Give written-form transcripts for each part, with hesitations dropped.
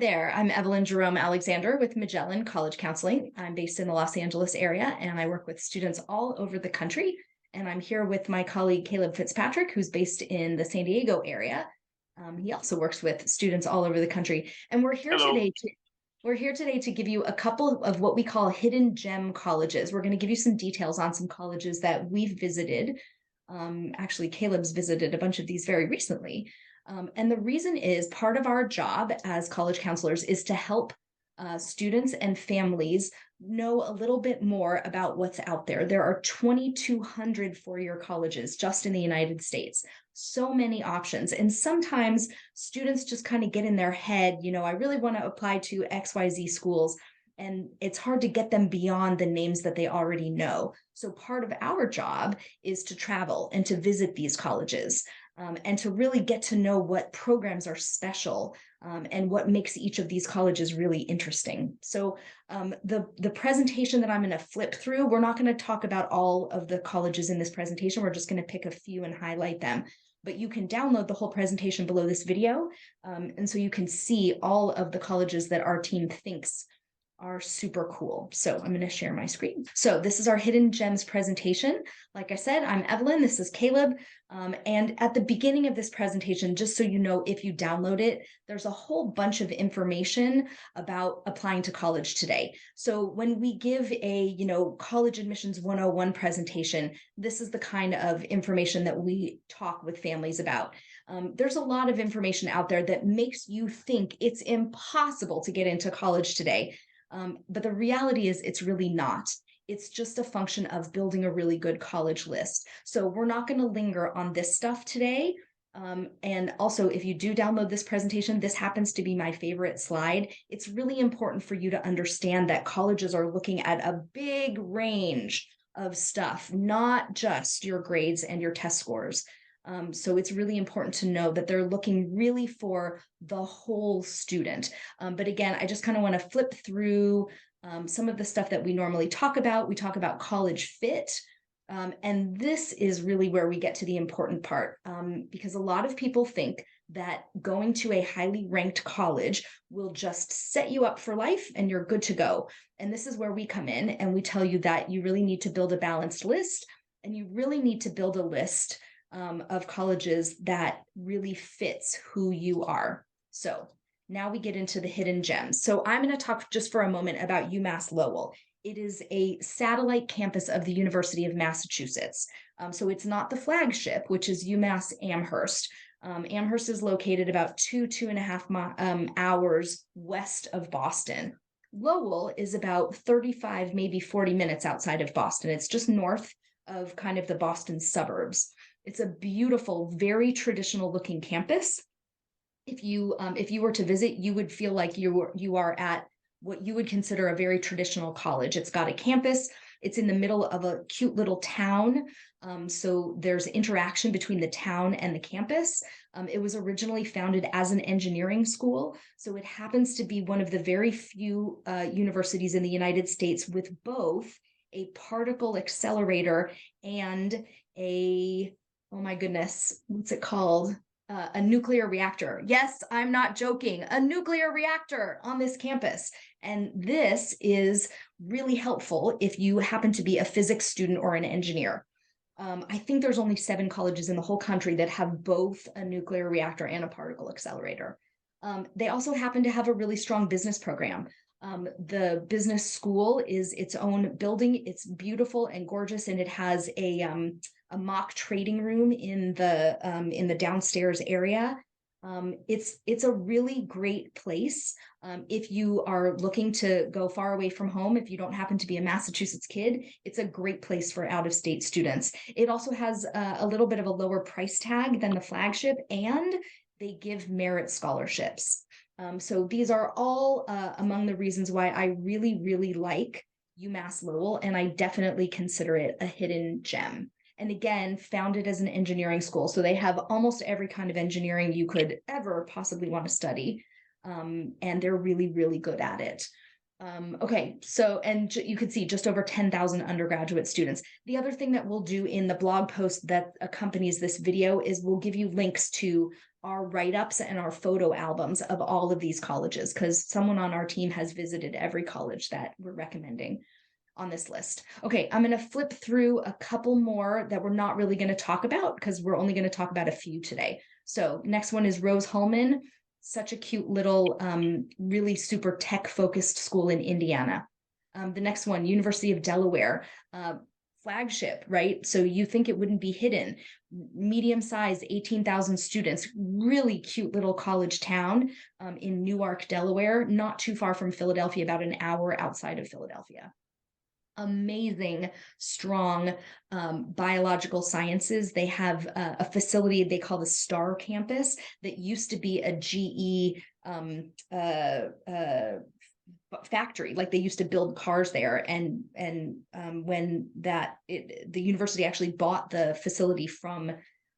there. I'm Evelyn Jerome-Alexander with Magellan College Counseling. I'm based in the Los Angeles area and I work with students all over the country. And I'm here with my colleague Caleb Fitzpatrick, who's based in the San Diego area. He also works with students all over the country. And Hello. we're here today to give you a couple of what we call hidden gem colleges. We're going to give you some details on some colleges that we've visited. Actually, Caleb's visited a bunch of these very recently. And the reason is part of our job as college counselors is to help students and families know a little bit more about what's out there. There are 2,200 four-year colleges just in the United States. So many options. And sometimes students just kind of get in their head, I really want to apply to XYZ schools. And it's hard to get them beyond the names that they already know. So part of our job is to travel and to visit these colleges. And to really get to know what programs are special and what makes each of these colleges really interesting. So the presentation that I'm going to flip through, we're not going to talk about all of the colleges in this presentation. We're just going to pick a few and highlight them. But you can download the whole presentation below this video. And so you can see all of the colleges that our team thinks are super cool. So I'm going to share my screen. So this is our Hidden Gems presentation. Like I said, I'm Evelyn, this is Caleb. And at the beginning of this presentation, just so you know, if you download it, there's a whole bunch of information about applying to college today. So when we give a, college admissions 101 presentation, this is the kind of information that we talk with families about. There's a lot of information out there that makes you think it's impossible to get into college today. But the reality is it's really not. It's just a function of building a really good college list. So we're not going to linger on this stuff today. And also, if you do download this presentation, this happens to be my favorite slide. It's really important for you to understand that colleges are looking at a big range of stuff, not just your grades and your test scores. So it's really important to know that they're looking really for the whole student. But again, I just kind of want to flip through some of the stuff that we normally talk about. We talk about college fit. And this is really where we get to the important part, because a lot of people think that going to a highly ranked college will just set you up for life and you're good to go. And this is where we come in and we tell you that you really need to build a balanced list, and you really need to build a list of colleges that really fits who you are. So now we get into the hidden gems. So I'm going to talk just for a moment about UMass Lowell. It is a satellite campus of the University of Massachusetts. So it's not the flagship, which is UMass Amherst. Amherst is located about 2.5 hours west of Boston. Lowell is about 35, maybe 40 minutes outside of Boston. It's just north of kind of the Boston suburbs. It's a beautiful, very traditional looking campus. If you were to visit, you would feel like you are at what you would consider a very traditional college. It's got a campus. It's in the middle of a cute little town. So there's interaction between the town and the campus. It was originally founded as an engineering school. So it happens to be one of the very few universities in the United States with both a particle accelerator and oh my goodness, what's it called? A nuclear reactor. Yes, I'm not joking. A nuclear reactor on this campus. And this is really helpful if you happen to be a physics student or an engineer. I think there's only 7 colleges in the whole country that have both a nuclear reactor and a particle accelerator. They also happen to have a really strong business program. The business school is its own building. It's beautiful and gorgeous, and it has a mock trading room in the downstairs area. It's a really great place if you are looking to go far away from home. If you don't happen to be a Massachusetts kid, it's a great place for out-of-state students. It also has a little bit of a lower price tag than the flagship, and they give merit scholarships. So these are all among the reasons why I really, really like UMass Lowell, and I definitely consider it a hidden gem. And again, founded as an engineering school. So they have almost every kind of engineering you could ever possibly want to study. And they're really, really good at it. Okay, so, and you could see just over 10,000 undergraduate students. The other thing that we'll do in the blog post that accompanies this video is we'll give you links to our write-ups and our photo albums of all of these colleges, because someone on our team has visited every college that we're recommending on this list. Okay, I'm going to flip through a couple more that we're not really going to talk about because we're only going to talk about a few today. So next one is Rose-Hulman, such a cute little, really super tech-focused school in Indiana. The next one, University of Delaware, flagship, right? So you think it wouldn't be hidden. Medium-sized, 18,000 students, really cute little college town in Newark, Delaware, not too far from Philadelphia, about an hour outside of Philadelphia. Amazing, strong biological sciences. They have a facility they call the Star Campus that used to be a GE factory. Like they used to build cars there, and when the university actually bought the facility from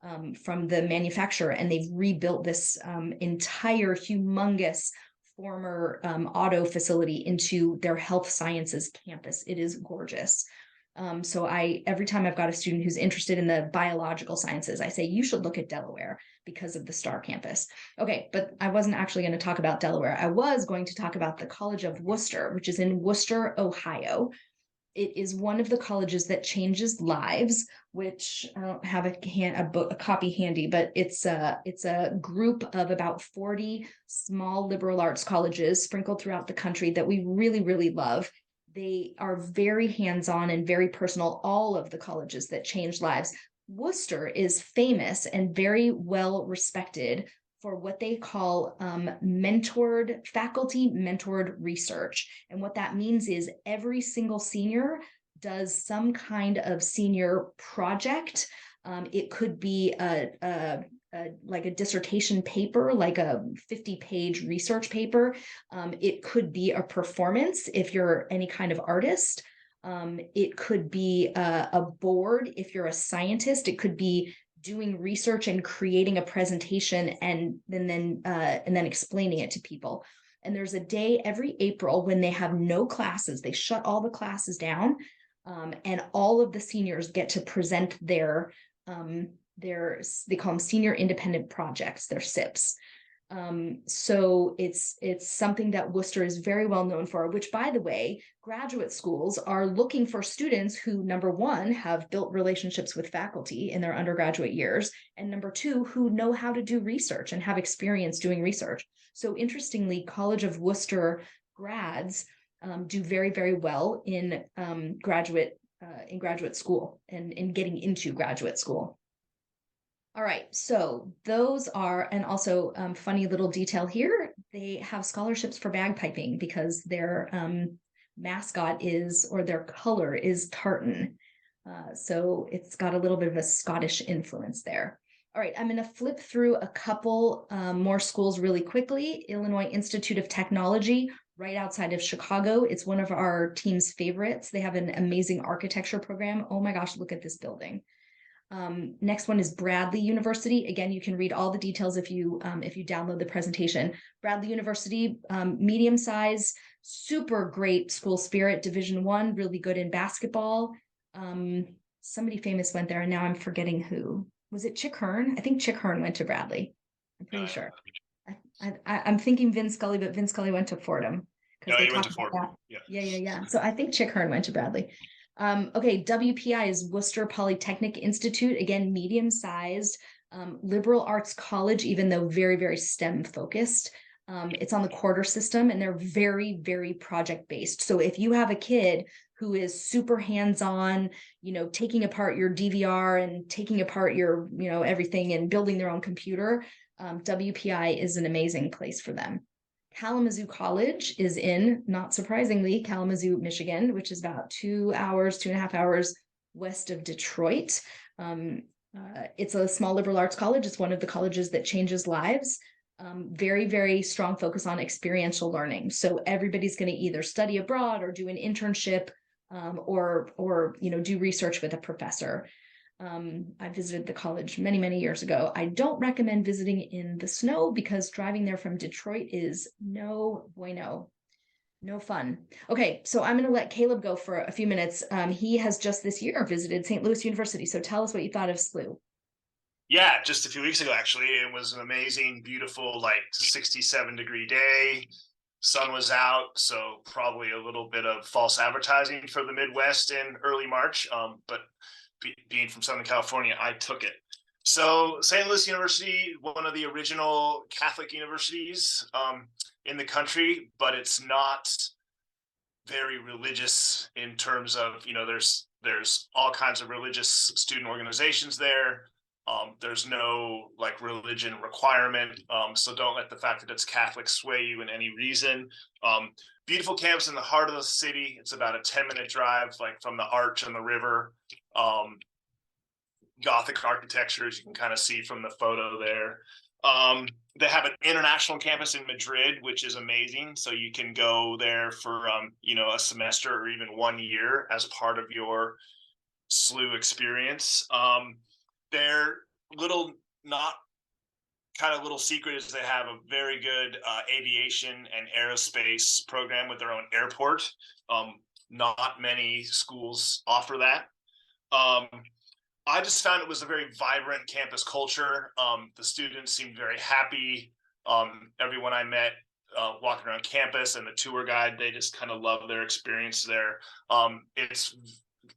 the manufacturer, and they've rebuilt this entire humongous former auto facility into their health sciences campus. It is gorgeous. So every time I've got a student who's interested in the biological sciences, I say, you should look at Delaware because of the Star Campus. Okay, but I wasn't actually going to talk about Delaware. I was going to talk about the College of Worcester, which is in Worcester, Ohio. It is one of the colleges that changes lives, which I don't have a copy handy, but it's a group of about 40 small liberal arts colleges sprinkled throughout the country that we really, really love. They are very hands-on and very personal, all of the colleges that change lives. Worcester is famous and very well respected for what they call faculty mentored research. And what that means is every single senior does some kind of senior project. It could be like a dissertation paper, like a 50-page research paper. It could be a performance if you're any kind of artist. It could be a board if you're a scientist. It could be doing research and creating a presentation and then explaining it to people. And there's a day every April when they have no classes. They shut all the classes down, and all of the seniors get to present their they call them senior independent projects, their SIPs. So it's something that Worcester is very well known for, which, by the way, graduate schools are looking for students who, number one, have built relationships with faculty in their undergraduate years, and number two, who know how to do research and have experience doing research. So interestingly, College of Worcester grads do very, very well in graduate school and in getting into graduate school. All right, so those are, and also funny little detail here, they have scholarships for bagpiping because their mascot is, or their color is tartan. So it's got a little bit of a Scottish influence there. All right, I'm going to flip through a couple more schools really quickly. Illinois Institute of Technology, right outside of Chicago. It's one of our team's favorites. They have an amazing architecture program. Oh my gosh, look at this building. Next one is Bradley University. Again, you can read all the details if you download the presentation. Bradley University, medium size, super great school spirit, Division I, really good in basketball. Somebody famous went there, and now I'm forgetting who. Was it Chick Hearn? I think Chick Hearn went to Bradley. I'm pretty sure. I'm thinking Vin Scully, but Vin Scully went to Fordham. No, he went to Fordham. Yeah. So I think Chick Hearn went to Bradley. Okay, WPI is Worcester Polytechnic Institute, again, medium-sized liberal arts college, even though very, very STEM focused. It's on the quarter system, and they're very, very project-based. So if you have a kid who is super hands-on, taking apart your DVR and taking apart your, everything and building their own computer, WPI is an amazing place for them. Kalamazoo College is in, not surprisingly, Kalamazoo, Michigan, which is about 2.5 hours west of Detroit. It's a small liberal arts college. It's one of the colleges that changes lives. Very, very strong focus on experiential learning. So everybody's going to either study abroad or do an internship or do research with a professor. I visited the college many, many years ago. I don't recommend visiting in the snow because driving there from Detroit is no bueno. No fun. Okay, so I'm going to let Caleb go for a few minutes. He has just this year visited St. Louis University. So tell us what you thought of SLU. Yeah, just a few weeks ago, actually. It was an amazing, beautiful, like 67-degree day. Sun was out, so probably a little bit of false advertising for the Midwest in early March. But being from Southern California, I took it. So St. Louis University, one of the original Catholic universities in the country, but it's not very religious in terms of, there's all kinds of religious student organizations there. There's no like religion requirement, so don't let the fact that it's Catholic sway you in any reason. Beautiful campus in the heart of the city. It's about a 10-minute drive, like from the Arch and the river. Gothic architecture, as you can kind of see from the photo there. They have an international campus in Madrid, which is amazing. So you can go there for, a semester or even 1 year as part of your SLU experience. Their little secret is they have a very good aviation and aerospace program with their own airport. Not many schools offer that. I just found it was a very vibrant campus culture. The students seemed very happy. Everyone I met walking around campus and the tour guide, they just kind of love their experience there.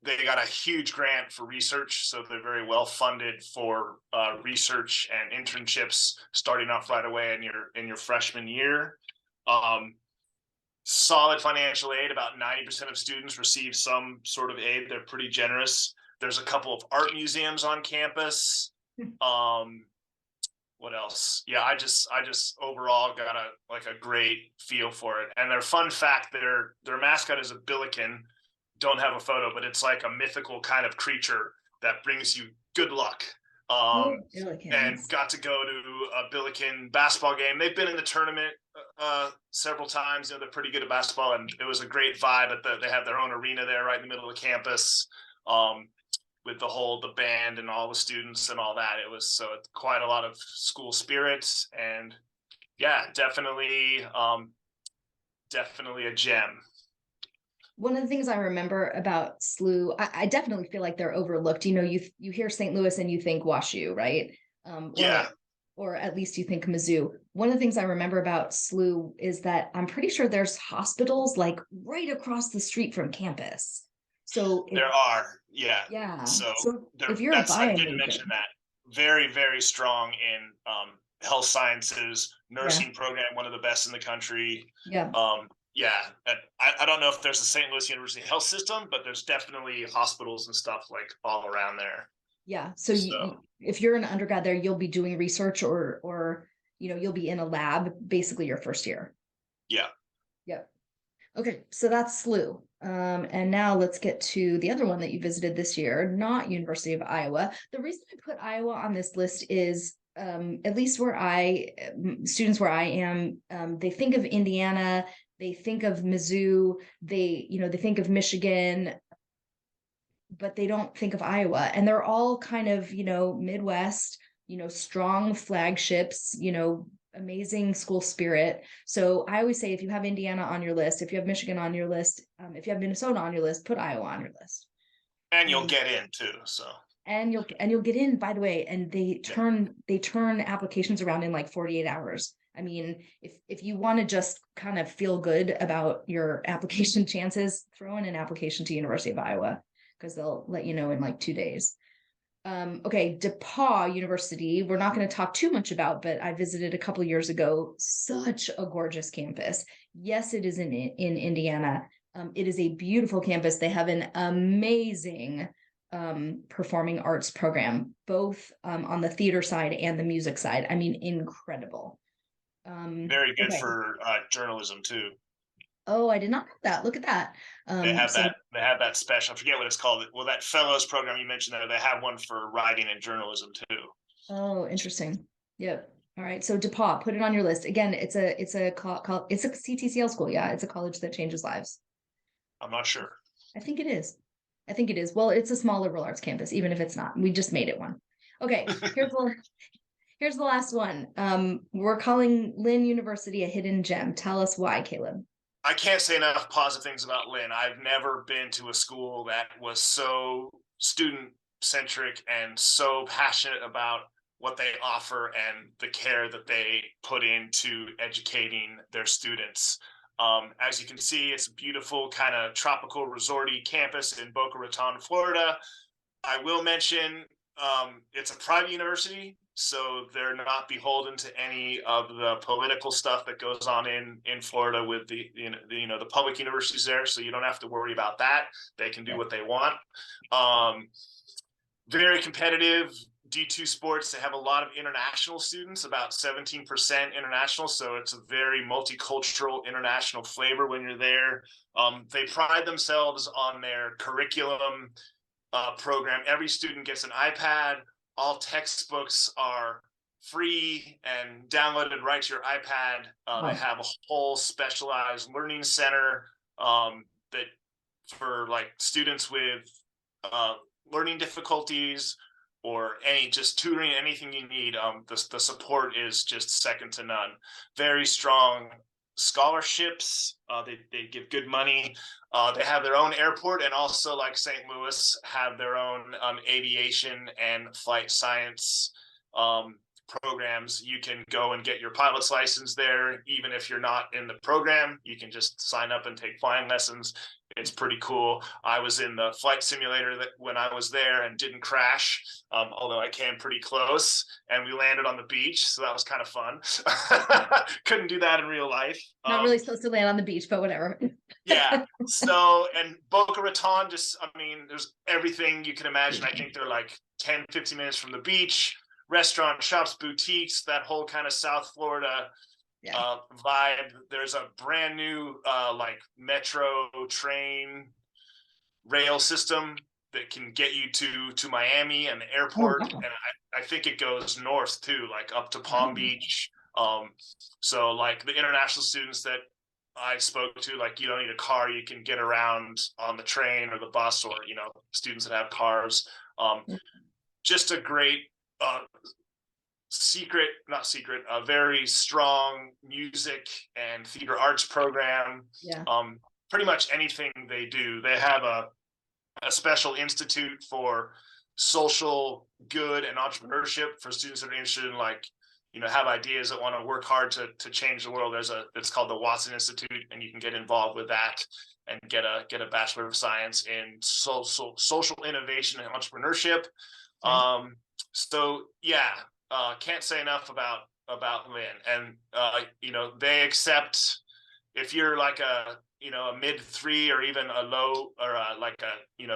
They got a huge grant for research, so they're very well funded for research and internships starting off right away in your freshman year. Solid financial aid. About 90% of students receive some sort of aid. They're pretty generous. There's a couple of art museums on campus. What else? Yeah, I just overall got a great feel for it. And their fun fact, their mascot is a billiken. Don't have a photo, but it's like a mythical kind of creature that brings you good luck. And got to go to a Billiken basketball game. They've been in the tournament several times. They're pretty good at basketball, and it was a great vibe. They have their own arena there right in the middle of the campus, with the band and all the students and all that. It was quite a lot of school spirits, and yeah, definitely a gem. One of the things I remember about SLU, I definitely feel like they're overlooked. You hear St. Louis and you think WashU, right? Yeah. Or at least you think Mizzou. One of the things I remember about SLU is that I'm pretty sure there's hospitals like right across the street from campus. So there are, yeah. Yeah. So if you're a bio I didn't mention that. Very, very strong in health sciences, nursing program, one of the best in the country. Yeah. I don't know if there's a St. Louis University health system, but there's definitely hospitals and stuff like all around there. Yeah. So if you're an undergrad there, you'll be doing research or you'll be in a lab basically your first year. Yeah. Yep. Okay. So that's SLU. And now let's get to the other one that you visited this year, not University of Iowa. The reason I put Iowa on this list is at least students where I am, they think of Indiana, they think of Mizzou, they think of Michigan, but they don't think of Iowa. And they're all kind of, Midwest, strong flagships, amazing school spirit. So I always say, if you have Indiana on your list, if you have Michigan on your list, if you have Minnesota on your list, put Iowa on your list. And you'll get in too. So. And you'll get in, by the way, and they turn applications around in like 48 hours. I mean, if you want to just kind of feel good about your application chances, throw in an application to University of Iowa, because they'll let you know in like 2 days. Okay, DePauw University, we're not going to talk too much about, but I visited a couple of years ago. Such a gorgeous campus. Yes, it is in Indiana. It is a beautiful campus. They have an amazing performing arts program, both on the theater side and the music side. I mean, incredible. Very good for journalism too. Oh, I did not know that. Look at that. They have that special, I forget what it's called. Well, that fellows program you mentioned there, they have one for writing and journalism too. Oh, interesting. Yep. All right. So DePauw, put it on your list. Again, it's a CTCL school. Yeah, it's a college that changes lives. I'm not sure. I think it is. Well, it's a small liberal arts campus, even if it's not. We just made it one. Okay, here's the last one. We're calling Lynn University a hidden gem. Tell us why, Caleb. I can't say enough positive things about Lynn. I've never been to a school that was so student centric and so passionate about what they offer and the care that they put into educating their students. As you can see, it's a beautiful kind of tropical resorty campus in Boca Raton, Florida. I will mention it's a private university, so they're not beholden to any of the political stuff that goes on in Florida with the public universities there. So you don't have to worry about that. They can do what they want. Very competitive D2 sports. They have a lot of international students, about 17% international. So it's a very multicultural international flavor when you're there. They pride themselves on their curriculum program. Every student gets an iPad. All textbooks are free and downloaded right to your iPad. They have a whole specialized learning center that for like students with learning difficulties or any just tutoring, anything you need. The support is just second to none. Very strong scholarships. They give good money. They have their own airport, and also, like St. Louis, have their own aviation and flight science programs. You can go and get your pilot's license there, even if you're not in the program. You can just sign up and take flying lessons. It's pretty cool. I was in the flight simulator when I was there and didn't crash, although I came pretty close, and we landed on the beach, so that was kind of fun. Couldn't do that in real life. Not really supposed to land on the beach, but whatever. Yeah. So, and Boca Raton, there's everything you can imagine. I think they're like 10, 15 minutes from the beach, restaurant, shops, boutiques, that whole kind of South Florida vibe. There's a brand new like metro train rail system that can get you to Miami and the airport. And I think it goes north too, like up to Palm Beach. So like the international students that I spoke to, like, you don't need a car, you can get around on the train or the bus, or students that have cars. Just a great a very strong music and theater arts program. Pretty much anything they do. They have a special institute for social good and entrepreneurship for students that are interested in, like, have ideas that want to work hard to change the world. It's called the Watson Institute, and you can get involved with that and get a Bachelor of Science in social innovation and entrepreneurship. Can't say enough about Lynn. And they accept, if you're like a mid 3 or even a low, or like a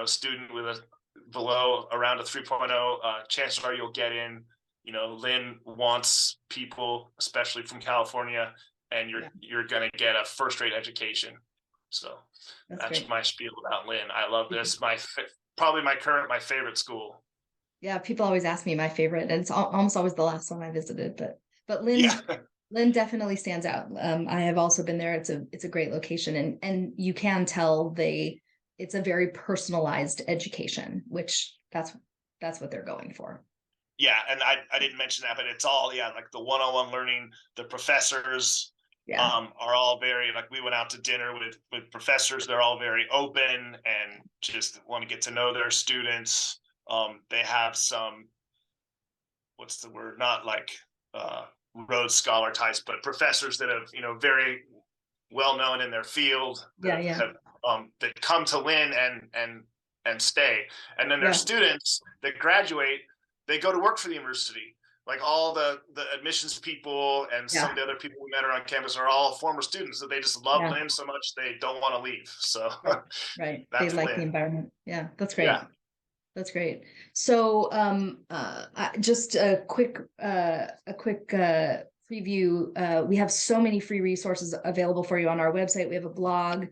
student with a below around a 3.0, chances are you'll get in. Lynn wants people, especially from California, and you're going to get a first-rate education. So that's my spiel about Lynn. I love this. Probably my favorite school. Yeah, people always ask me my favorite, and it's almost always the last one I visited. But Lynn definitely stands out. I have also been there. It's a great location, and you can tell it's a very personalized education, which that's what they're going for. Yeah, and I didn't mention that, but it's all like the one-on-one learning. The professors are all very, like, we went out to dinner with professors. They're all very open and just want to get to know their students. They have some, what's the word? Not like Rhodes Scholar types, but professors that have very well known in their field. That come to Lynn and stay, and then their students that graduate. They go to work for the university. Like all the admissions people and some of the other people we met around campus are all former students that they just love Lynn so much they don't want to leave. So they like the environment. Yeah, that's great. That's great. So just a quick preview. We have so many free resources available for you on our website. We have a blog.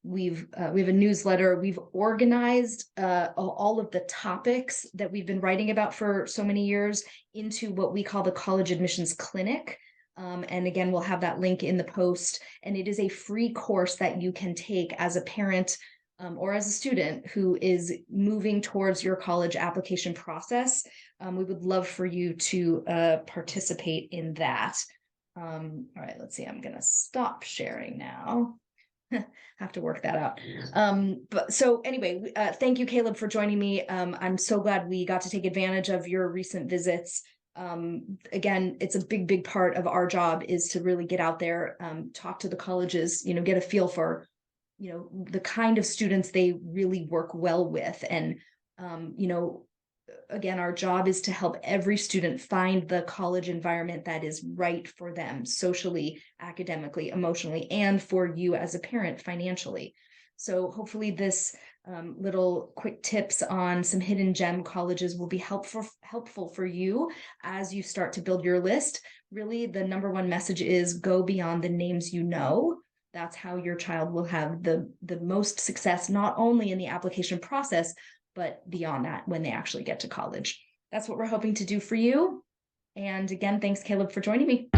We have a newsletter. We've organized all of the topics that we've been writing about for so many years into what we call the College Admissions Clinic. And again, we'll have that link in the post. And it is a free course that you can take as a parent or as a student who is moving towards your college application process. We would love for you to participate in that. All right, let's see. I'm going to stop sharing now. Have to work that out. But so anyway, thank you, Caleb, for joining me. I'm so glad we got to take advantage of your recent visits. Again, it's a big part of our job is to really get out there, talk to the colleges, get a feel for, the kind of students they really work well with. And, again, our job is to help every student find the college environment that is right for them socially, academically, emotionally, and for you as a parent financially. So hopefully this little quick tips on some hidden gem colleges will be helpful for you as you start to build your list. Really, the number one message is go beyond the names you know. That's how your child will have the most success, not only in the application process, but beyond that when they actually get to college. That's what we're hoping to do for you. And again, thanks, Caleb, for joining me.